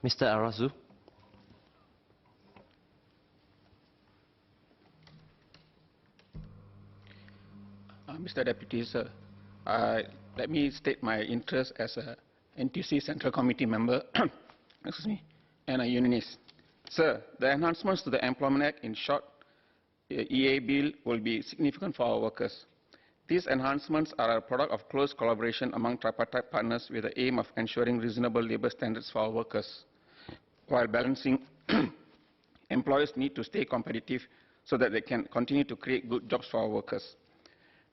Mr. Arasu. Mr. Deputy, sir, let me state my interest as a NTC Central Committee member excuse me, and a unionist. Sir, the enhancements to the Employment Act, in short, EA bill, will be significant for our workers. These enhancements are a product of close collaboration among tripartite partners with the aim of ensuring reasonable labor standards for our workers, while balancing employers' need to stay competitive so that they can continue to create good jobs for our workers.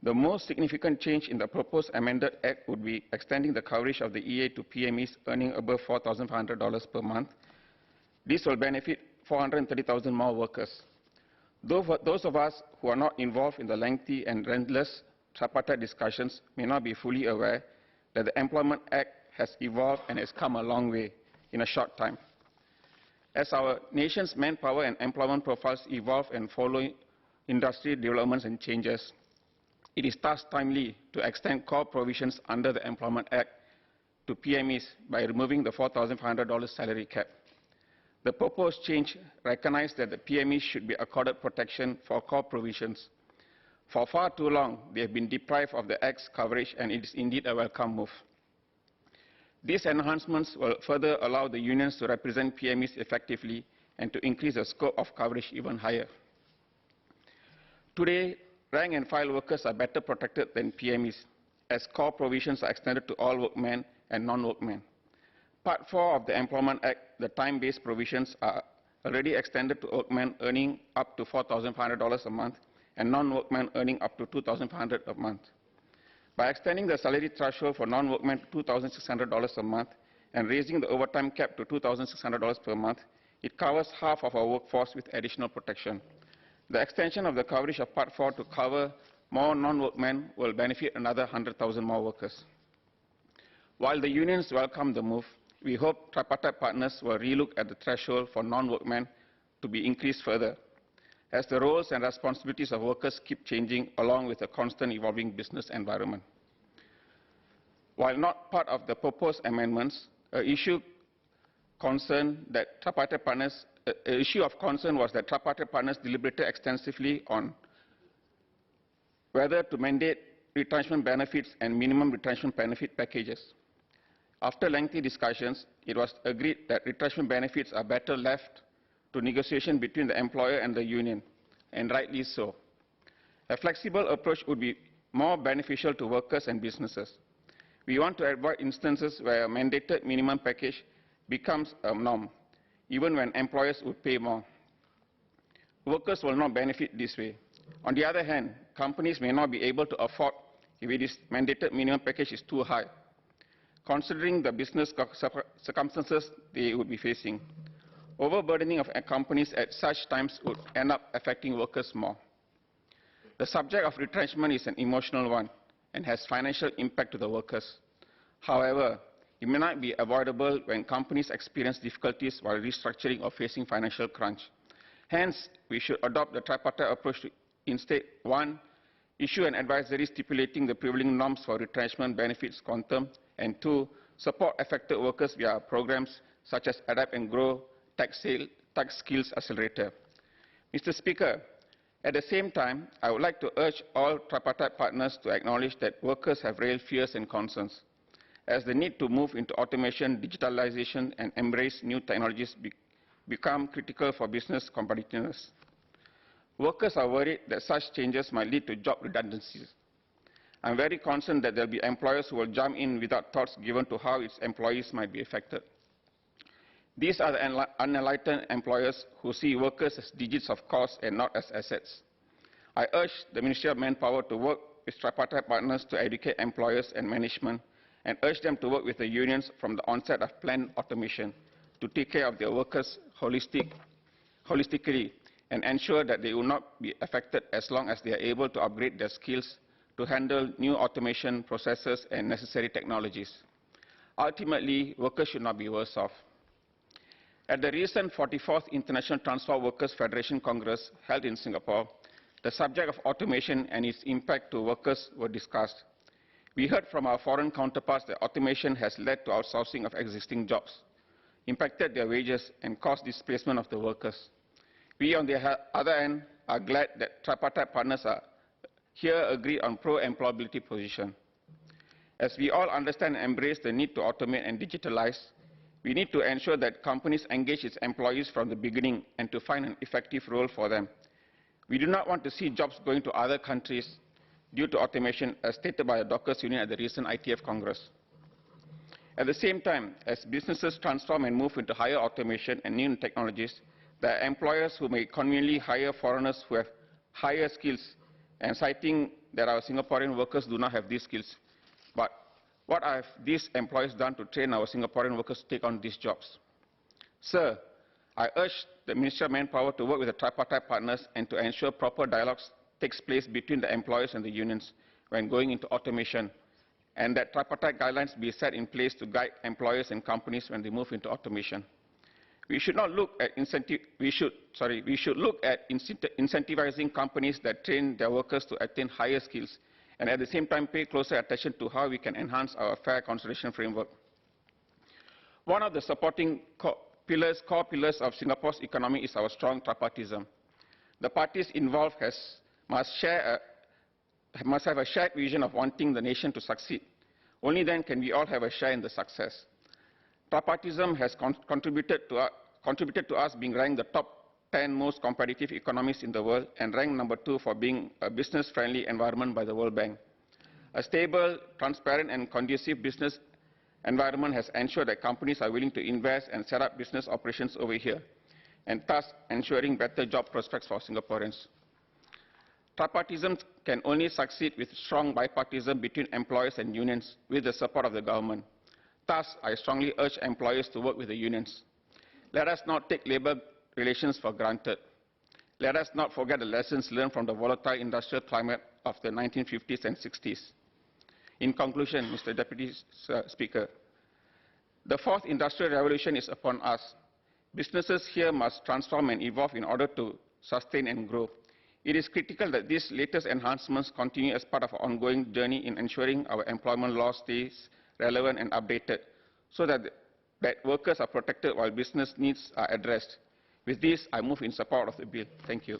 The most significant change in the proposed amended Act would be extending the coverage of the EA to PMEs earning above $4,500 per month. This will benefit 430,000 more workers. Those of us who are not involved in the lengthy and endless tripartite discussions may not be fully aware that the Employment Act has evolved and has come a long way in a short time. As our nation's manpower and employment profiles evolve and follow industry developments and changes, it is thus timely to extend core provisions under the Employment Act to PMEs by removing the $4,500 salary cap. The proposed change recognizes that the PMEs should be accorded protection for core provisions. For far too long, they have been deprived of the Act's coverage, and it is indeed a welcome move. These enhancements will further allow the unions to represent PMEs effectively and to increase the scope of coverage even higher. Today, rank and file workers are better protected than PMEs, as core provisions are extended to all workmen and non-workmen. Part 4 of the Employment Act, the time-based provisions, are already extended to workmen earning up to $4,500 a month and non-workmen earning up to $2,500 a month. By extending the salary threshold for non-workmen to $2,600 a month and raising the overtime cap to $2,600 per month, it covers half of our workforce with additional protection. The extension of the coverage of Part 4 to cover more non-workmen will benefit another 100,000 more workers. While the unions welcome the move, we hope tripartite partners will relook at the threshold for non-workmen to be increased further, as the roles and responsibilities of workers keep changing along with a constant evolving business environment. While not part of the proposed amendments, an issue of concern was that tripartite partners deliberated extensively on whether to mandate retrenchment benefits and minimum retrenchment benefit packages. After lengthy discussions, it was agreed that retrenchment benefits are better left to negotiation between the employer and the union, and rightly so. A flexible approach would be more beneficial to workers and businesses. We want to avoid instances where a mandated minimum package becomes a norm, even when employers would pay more. Workers will not benefit this way. On the other hand, companies may not be able to afford if this mandated minimum package is too high, considering the business circumstances they would be facing. Overburdening of companies at such times would end up affecting workers more. The subject of retrenchment is an emotional one and has financial impact to the workers. However, it may not be avoidable when companies experience difficulties while restructuring or facing financial crunch. Hence, we should adopt the tripartite approach to instead, 1, issue an advisory stipulating the prevailing norms for retrenchment benefits quantum, and 2, support affected workers via programs such as Adapt and Grow, Tax Skills Accelerator. Mr. Speaker, at the same time, I would like to urge all tripartite partners to acknowledge that workers have real fears and concerns, as the need to move into automation, digitalization, and embrace new technologies become critical for business competitiveness. Workers are worried that such changes might lead to job redundancies. I'm very concerned that there will be employers who will jump in without thoughts given to how its employees might be affected. These are the unenlightened employers who see workers as digits of cost and not as assets. I urge the Ministry of Manpower to work with tripartite partners to educate employers and management, and urge them to work with the unions from the onset of planned automation to take care of their workers holistically and ensure that they will not be affected as long as they are able to upgrade their skills to handle new automation processes and necessary technologies. Ultimately, workers should not be worse off. At the recent 44th International Transport Workers Federation Congress held in Singapore, the subject of automation and its impact to workers were discussed. We heard from our foreign counterparts that automation has led to outsourcing of existing jobs. impacted their wages, and caused displacement of the workers. We, on the other hand, are glad that tripartite partners are here agreed on pro-employability position. As we all understand and embrace the need to automate and digitalize, we need to ensure that companies engage its employees from the beginning and to find an effective role for them. We do not want to see jobs going to other countries due to automation, as stated by the Dockers Union at the recent ITF Congress. At the same time, as businesses transform and move into higher automation and new technologies, there are employers who may conveniently hire foreigners who have higher skills, and citing that our Singaporean workers do not have these skills. But what have these employers done to train our Singaporean workers to take on these jobs? Sir, I urge the Ministry of Manpower to work with the tripartite partners and to ensure proper dialogues takes place between the employers and the unions when going into automation, and that tripartite guidelines be set in place to guide employers and companies when they move into automation. We should look at incentivizing companies that train their workers to attain higher skills, and at the same time pay closer attention to how we can enhance our fair consideration framework. One of the supporting core pillars of Singapore's economy is our strong tripartism. The parties involved must have a shared vision of wanting the nation to succeed. Only then can we all have a share in the success. Tripartism has contributed to us being ranked the top 10 most competitive economies in the world and ranked number 2 for being a business-friendly environment by the World Bank. A stable, transparent, and conducive business environment has ensured that companies are willing to invest and set up business operations over here, and thus ensuring better job prospects for Singaporeans. Tripartism can only succeed with strong bipartisan between employers and unions with the support of the government. Thus, I strongly urge employers to work with the unions. Let us not take labour relations for granted. Let us not forget the lessons learned from the volatile industrial climate of the 1950s and 60s. In conclusion, Mr. Deputy Speaker, the fourth industrial revolution is upon us. Businesses here must transform and evolve in order to sustain and grow. It is critical that these latest enhancements continue as part of our ongoing journey in ensuring our employment law stays relevant and updated, so that workers are protected while business needs are addressed. With this, I move in support of the bill. Thank you.